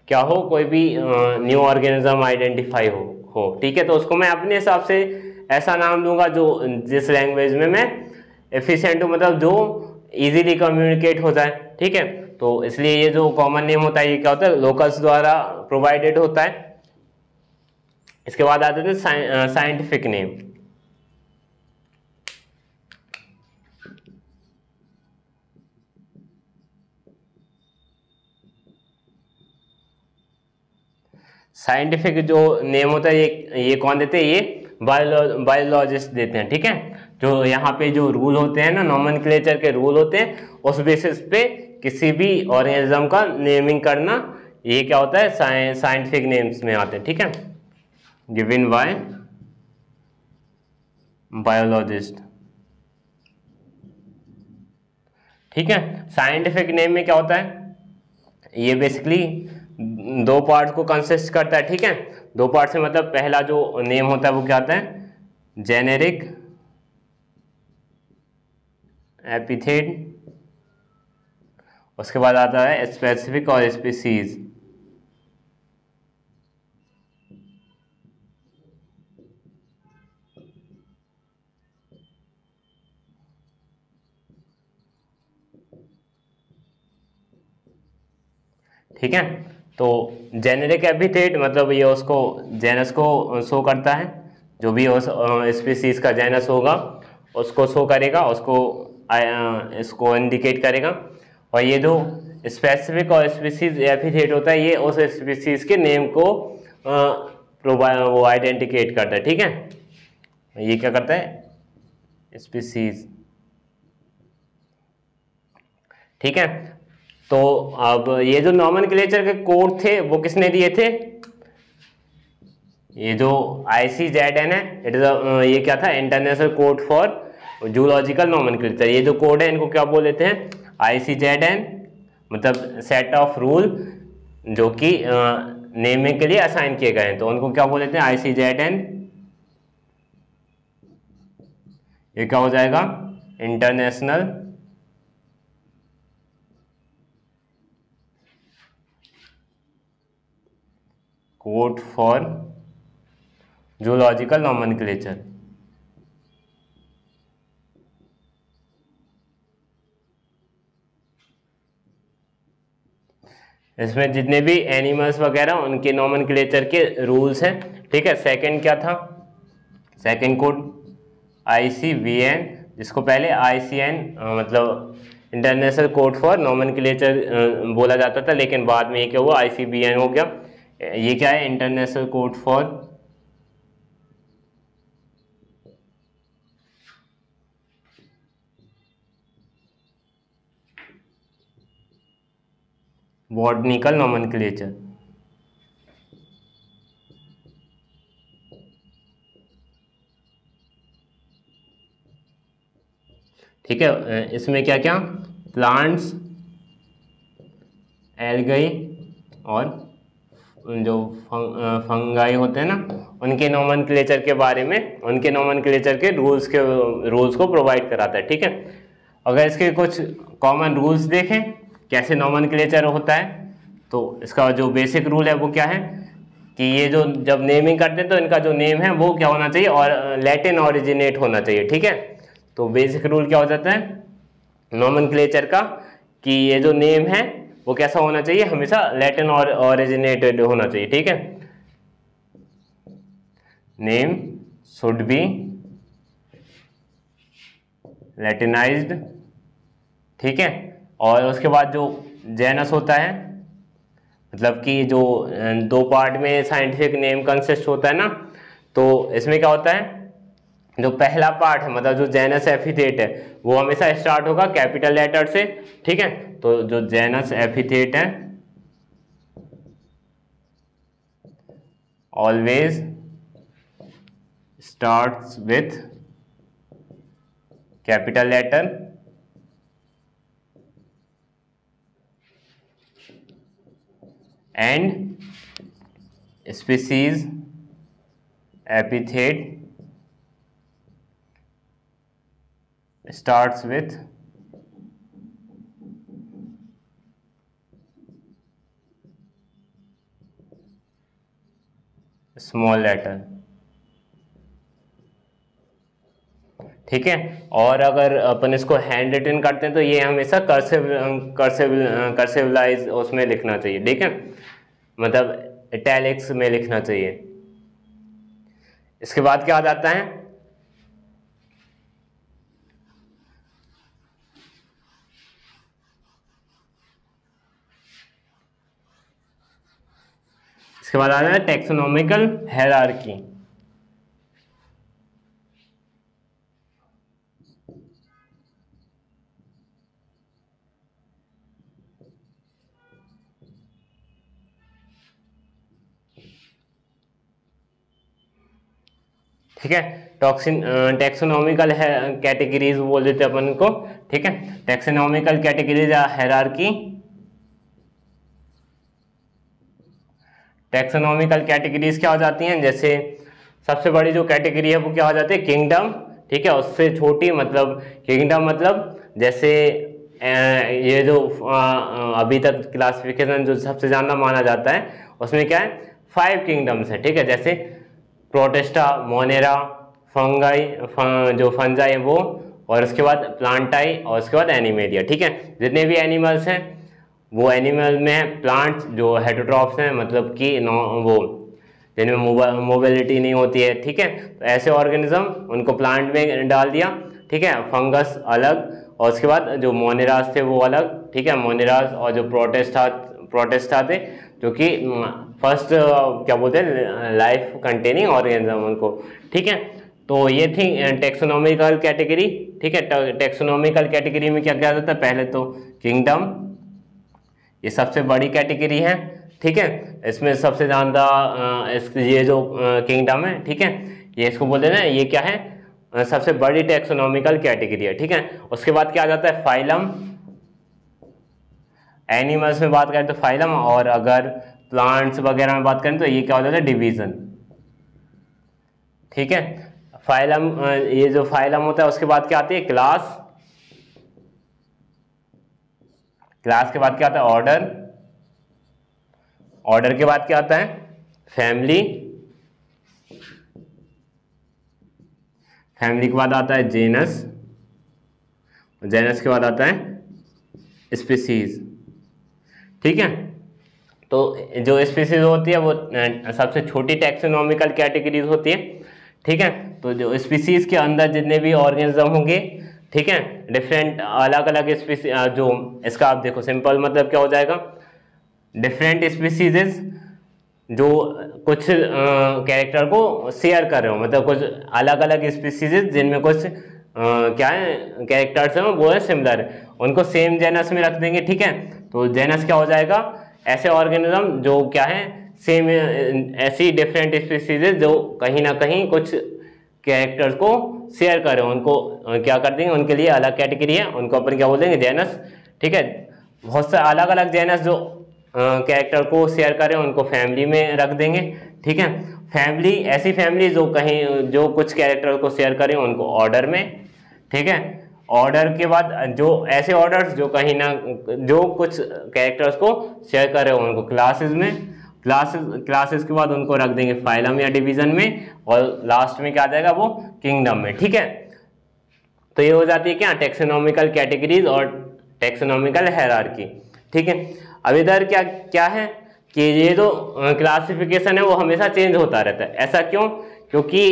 क्या हो, कोई भी न्यू ऑर्गेनिज्म आइडेंटिफाई हो। ठीक है, तो उसको मैं अपने हिसाब से ऐसा नाम दूंगा जो जिस लैंग्वेज में मैं एफिशिएंट हूँ, मतलब जो इजीली कम्युनिकेट हो जाए। ठीक है, तो इसलिए ये जो कॉमन नेम होता है ये क्या होता है? लोकल्स द्वारा प्रोवाइडेड होता है। इसके बाद आते थे साइंटिफिक नेम। साइंटिफिक जो नेम होता है ये कौन देते हैं? ये बायोलॉजिस्ट देते हैं। ठीक है, जो यहाँ पे जो रूल होते हैं ना, नॉमेनक्लेचर के रूल होते हैं, उस बेसिस पे किसी भी ऑर्गेनिज्म का नेमिंग करना, ये क्या होता है? साइंटिफिक नेम्स में आते हैं। ठीक है, गिवन बाय बायोलॉजिस्ट। ठीक है, साइंटिफिक नेम में क्या होता है? ये बेसिकली दो पार्ट को कंसिस्ट करता है। ठीक है, दो पार्ट से मतलब पहला जो नेम होता है वो क्या होता है? जेनेरिक एपिथेट, उसके बाद आता है स्पेसिफिक और स्पीसीज। ठीक है, तो जेनेरिक एपिथेट मतलब ये उसको जेनस को शो करता है, जो भी उस स्पीसीज का जेनस होगा उसको शो करेगा, उसको इसको इंडिकेट करेगा। और ये जो स्पेसिफिक और स्पीसीज एपिथेट होता है ये उस स्पीसीज के नेम को वो आइडेंटिकेट करता है। ठीक है, ये क्या करता है, स्पीसीज। ठीक है, तो अब ये जो नॉमेनक्लेचर के कोड थे वो किसने दिए थे, ये जो ICZN है, इट इज ये क्या था, international code for zoological nomenclature. ये जो कोड है इनको क्या बोल देते हैं, ICZN, मतलब सेट ऑफ रूल जो कि नेमिंग के लिए असाइन किए गए हैं, तो उनको क्या बोल देते हैं, ICZN। ये क्या हो जाएगा, international code for zoological nomenclature. इसमें जितने भी एनिमल्स वगैरह उनके नॉमेनक्लेचर के रूल्स हैं। ठीक है, सेकंड क्या था, सेकंड कोड ICVN, जिसको पहले ICN मतलब इंटरनेशनल कोड फॉर नॉमेनक्लेचर बोला जाता था, लेकिन बाद में ये क्या हुआ, ICVN हो गया। ये क्या है, international code for botanical nomenclature. ठीक है, इसमें क्या क्या, प्लांट्स, एल्गाई और जो फंगाई होते हैं ना, उनके नॉमेनक्लेचर के बारे में, उनके नॉमेनक्लेचर के रूल्स को प्रोवाइड कराता है। ठीक है, अगर इसके कुछ कॉमन रूल्स देखें कैसे नॉमेनक्लेचर होता है, तो इसका जो बेसिक रूल है वो क्या है कि ये जो जब नेमिंग करते हैं तो इनका जो नेम है वो क्या होना चाहिए, और लैटिन ऑरिजिनेट होना चाहिए। ठीक है, तो बेसिक रूल क्या हो जाता है नॉमेनक्लेचर का, कि ये जो नेम है वो कैसा होना चाहिए, हमेशा लैटिन और ओरिजिनेटेड होना चाहिए। ठीक है, नेम शुड बी लैटिनाइज्ड। ठीक है, और उसके बाद जो जेनस होता है, मतलब कि जो दो पार्ट में साइंटिफिक नेम कंसिस्ट होता है ना, तो इसमें क्या होता है, जो पहला पार्ट है मतलब जो जेनस एपिथेट है वो हमेशा स्टार्ट होगा कैपिटल लेटर से। ठीक है, तो जो जेनस एपिथेट है always starts with capital letter and species epithet starts with small letter। ठीक है, और अगर अपन इसको हैंड रिटन करते हैं तो ये हमेशा कर्सिवलाइज उसमें लिखना चाहिए। ठीक है, मतलब इटैलिक्स में लिखना चाहिए। इसके बाद क्या आ जाता है, इसके बाद आ रहा है टेक्सोनॉमिकल हायरार्की। ठीक है, टेक्सोनॉमिकल कैटेगरीज बोल देते अपन को। ठीक है, taxonomical categories hierarchy. Taxonomical categories क्या हो जाती हैं, जैसे सबसे बड़ी जो कैटेगरी है वो क्या हो जाती है, किंगडम। ठीक है, उससे छोटी मतलब किंगडम मतलब जैसे ये जो अभी तक क्लासिफिकेशन जो सबसे ज़्यादा माना जाता है उसमें क्या है, 5 किंगडम्स है, ठीक है। जैसे प्रोटिस्टा, मोनेरा, फंगाई, जो फंजाई है वो, और उसके बाद प्लांटाई, और उसके बाद एनिमेलिया, ठीक है। जितने भी एनिमल्स हैं वो एनिमल में प्लांट्स जो हेटरोट्रॉप्स हैं, मतलब कि वो जिनमें मोबिलिटी नहीं होती है, ठीक है, तो ऐसे ऑर्गेनिज्म उनको प्लांट में डाल दिया, ठीक है। फंगस अलग, और उसके बाद जो मोनेरास थे वो अलग, ठीक है। मोनेरास और जो प्रोटेस्टा थे जो कि फर्स्ट क्या बोलते हैं, लाइफ कंटेनिंग ऑर्गेनिज्म उनको, ठीक है। तो ये थी टेक्सोनॉमिकल कैटेगरी, ठीक है। टेक्सोनॉमिकल कैटेगरी में क्या क्या जाता है, पहले तो किंगडम, ये सबसे बड़ी कैटेगरी है, ठीक है। इसमें सबसे ज्यादा ये जो किंगडम है, ठीक है, ये इसको बोलते हैं ना, ये क्या है, सबसे बड़ी टेक्सोनॉमिकल कैटेगरी है, ठीक है। उसके बाद क्या आ जाता है, फाइलम। एनिमल्स में बात करें तो फाइलम, और अगर प्लांट्स वगैरह में बात करें तो ये क्या हो जाता है, डिवीजन, ठीक है। फाइलम, ये जो फाइलम होता है उसके बाद क्या आती है, क्लास। क्लास के बाद क्या आता है, ऑर्डर। ऑर्डर के बाद क्या आता है, फैमिली। फैमिली के बाद आता है जेनस। जेनस के बाद आता है स्पीसीज, ठीक है। तो जो स्पीसीज होती है वो सबसे छोटी टैक्सोनॉमिकल कैटेगरीज होती है, ठीक है। तो जो स्पीसीज के अंदर जितने भी ऑर्गेनिज्म होंगे, ठीक है, डिफरेंट अलग अलग स्पीसीज, जो इसका आप देखो सिंपल मतलब क्या हो जाएगा, डिफरेंट स्पीसीज जो कुछ कैरेक्टर को शेयर कर रहे हो, मतलब कुछ अलग अलग स्पीसीज जिनमें कुछ क्या है कैरेक्टर्स हैं वो है सिमिलर है, उनको सेम जेनस में रख देंगे, ठीक है। तो जेनस क्या हो जाएगा, ऐसे ऑर्गेनिज्म जो क्या है सेम, ऐसी डिफरेंट स्पीसीज जो कहीं ना कहीं कुछ कैरेक्टर्स को शेयर कर रहे हो, उनको क्या कर देंगे, उनके लिए अलग कैटेगरी है, उनको अपन क्या बोल देंगे, जेनस, ठीक है। बहुत से अलग अलग जेनस जो कैरेक्टर को शेयर करें उनको फैमिली में रख देंगे, ठीक है। फैमिली, ऐसी फैमिली जो कहीं जो कुछ कैरेक्टर को शेयर करें उनको ऑर्डर में, ठीक है। ऑर्डर के बाद जो ऐसे ऑर्डर्स जो कहीं ना जो कुछ कैरेक्टर्स को शेयर कर रहे हो उनको क्लासेस में, क्लासेस के बाद उनको रख देंगे फाइलम या डिवीजन में, और लास्ट में क्या आ जाएगा, वो किंगडम में, ठीक है। तो ये हो जाती है क्या, टेक्सोनॉमिकल कैटेगरीज और टेक्सोनॉमिकल हायरार्की, ठीक है। अब इधर क्या क्या है कि ये जो क्लासिफिकेशन है वो हमेशा चेंज होता रहता है। ऐसा क्यों, क्योंकि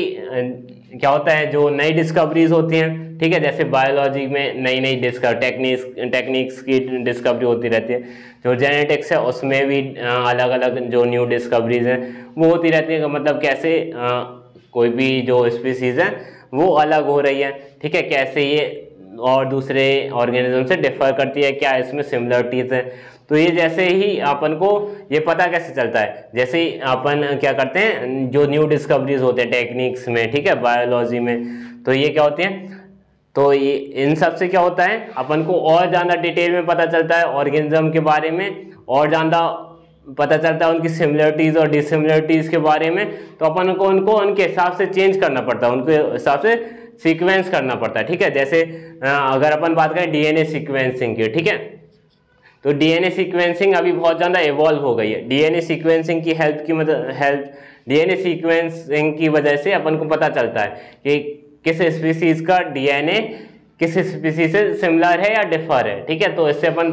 क्या होता है, जो नई डिस्कवरीज होती हैं, ठीक है, जैसे बायोलॉजी में नई नई टेक्निक्स की डिस्कवरी होती रहती है, जो जेनेटिक्स है उसमें भी अलग अलग जो न्यू डिस्कवरीज हैं वो होती रहती है, मतलब कैसे कोई भी जो स्पीसीज है वो अलग हो रही है, ठीक है, कैसे ये और दूसरे ऑर्गेनिज्म से डिफर करती है, क्या इसमें सिमिलरिटीज है। तो ये जैसे ही अपन को ये पता कैसे चलता है, जैसे ही अपन क्या करते हैं, जो न्यू डिस्कवरीज होते हैं टेक्निक्स में, ठीक है, बायोलॉजी में, तो ये क्या होती हैं, तो ये इन सब से क्या होता है, अपन को और ज़्यादा डिटेल में पता चलता है ऑर्गेनिज्म के बारे में, और ज़्यादा पता चलता है उनकी सिमिलरिटीज और डिसिमिलरिटीज के बारे में। तो अपन को उनको उनके हिसाब से चेंज करना पड़ता है, उनके हिसाब से सीक्वेंस करना पड़ता है, ठीक है। जैसे अगर अपन बात करें डीएनए सीक्वेंसिंग की, ठीक है, तो डीएनए सीक्वेंसिंग अभी बहुत ज़्यादा इवॉल्व हो गई है। डीएनए सीक्वेंसिंग की डीएनए सीक्वेंसिंग की वजह से अपन को पता चलता है कि किस स्पीसीज का डीएनए किस स्पीसीज से सिमिलर है या डिफर है, ठीक है। तो इससे अपन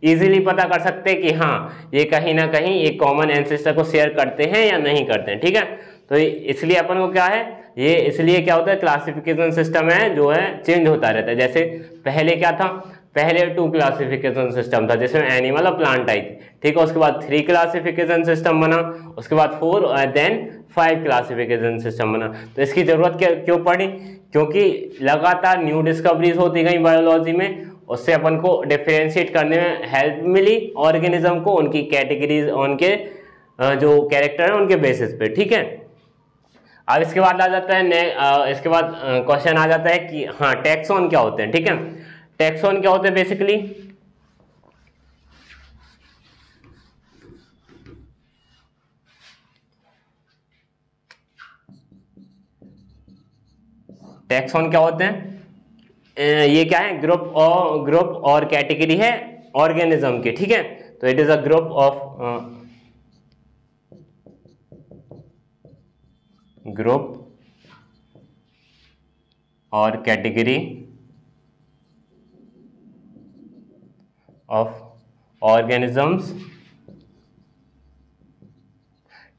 इजीली पता कर सकते हैं कि हाँ ये कहीं ना कहीं एक कॉमन एंसेस्टर को शेयर करते हैं या नहीं करते हैं, ठीक है। तो इसलिए अपन को क्या है, ये इसलिए क्या होता है, क्लासिफिकेशन सिस्टम है जो है चेंज होता रहता है। जैसे पहले क्या था, पहले 2 क्लासिफिकेशन सिस्टम था जिसमें एनिमल और प्लांट आई थी, ठीक है। उसके बाद 3 क्लासिफिकेशन सिस्टम बना, उसके बाद 4 और देन 5 क्लासिफिकेशन सिस्टम बना। तो इसकी जरूरत क्यों पड़ी, क्योंकि लगातार न्यू डिस्कवरीज होती गई बायोलॉजी में, उससे अपन को डिफरेंशिएट करने में हेल्प मिली ऑर्गेनिज्म को, उनकी कैटेगरीज, उनके जो कैरेक्टर है उनके बेसिस पे, ठीक है। अब इसके बाद आ जाता है इसके बाद क्वेश्चन आ जाता है कि हाँ टैक्सॉन क्या होते हैं, ठीक है। टैक्सॉन क्या होते हैं, बेसिकली टैक्सॉन क्या होते हैं, ये क्या है, ग्रुप और कैटेगरी है ऑर्गेनिज्म की, ठीक है। तो इट इज अ ग्रुप और कैटेगरी ऑफ ऑर्गेनिजम्स,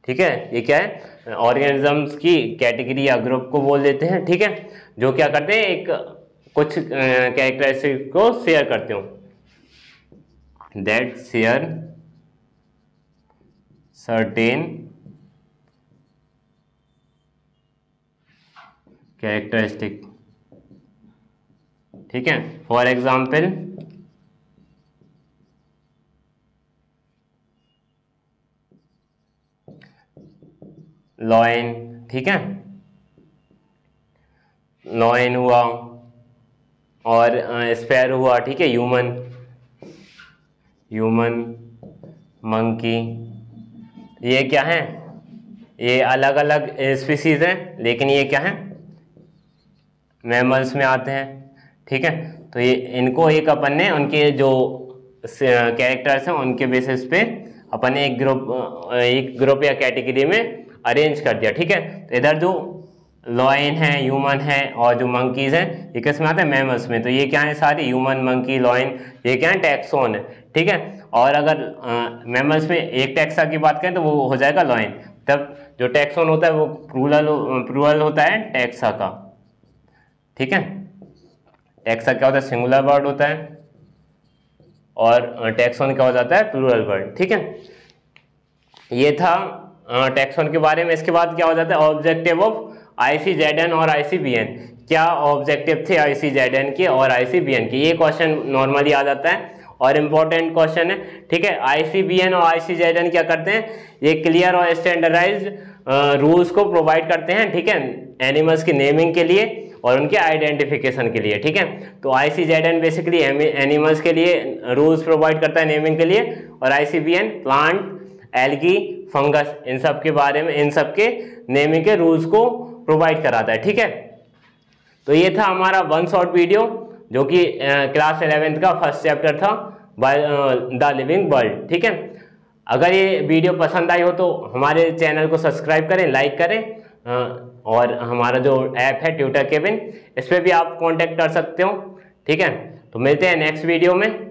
ठीक है। ये क्या है, ऑर्गेनिजम्स की कैटेगरी या ग्रुप को बोल देते हैं, ठीक है, जो क्या करते हैं, एक कुछ कैरेक्टरिस्टिक को शेयर करते हो, दैट शेयर सर्टेन कैरेक्टरिस्टिक, ठीक है। फॉर एग्जाम्पल लॉयन, ठीक है, लॉयन हुआ और स्पैर हुआ, ठीक है, ह्यूमन मंकी, ये क्या है, ये अलग अलग स्पीसीज हैं, लेकिन ये क्या है, मैमल्स में आते हैं, ठीक है। तो ये इनको एक अपन ने उनके जो कैरेक्टर्स हैं उनके बेसिस पे अपन ने एक ग्रुप या कैटेगरी में अरेंज कर दिया, ठीक है। तो इधर जो लॉयन है, ह्यूमन है और जो मंकीज हैं ये किस में आते हैं, मैमल्स में। तो ये क्या है, सारे ह्यूमन, मंकी, लॉयन, ये क्या है, टैक्सोन है, ठीक है। और अगर मैमल्स में एक टैक्सा की बात करें तो वो हो जाएगा लॉयन, तब जो टैक्सोन होता है वो प्लूरल होता है टैक्सा का, ठीक है। टैक्सा क्या होता है, सिंगुलर वर्ड होता है, और टैक्सोन क्या हो जाता है, प्लूरल वर्ड, ठीक है। ये था टैक्सोन के बारे में। इसके बाद क्या हो जाता है, ऑब्जेक्टिव ऑफ ICZN और ICBN। क्या ऑब्जेक्टिव थे ICZN के और ICBN के, ये क्वेश्चन नॉर्मली आ जाता है और इम्पोर्टेंट क्वेश्चन है, ठीक है। ICBN और ICZN क्या करते हैं, ये क्लियर और स्टैंडर्डाइज्ड रूल्स को प्रोवाइड करते हैं, ठीक है, एनिमल्स की नेमिंग के लिए और उनके आइडेंटिफिकेशन के लिए, ठीक है। तो ICZN बेसिकली एनिमल्स के लिए रूल्स प्रोवाइड करता है नेमिंग के लिए, और ICBN प्लांट, एल्गी, फंगस, इन सब के बारे में, इन सब के नेमिंग के रूल्स को प्रोवाइड कराता है, ठीक है। तो ये था हमारा वन शॉर्ट वीडियो जो कि क्लास 11th का फर्स्ट चैप्टर था, द लिविंग वर्ल्ड, ठीक है। अगर ये वीडियो पसंद आई हो तो हमारे चैनल को सब्सक्राइब करें, लाइक करें, और हमारा जो ऐप है ट्यूटर केबिन, इस पर भी आप कांटेक्ट कर सकते हो, ठीक है। तो मिलते हैं नेक्स्ट वीडियो में।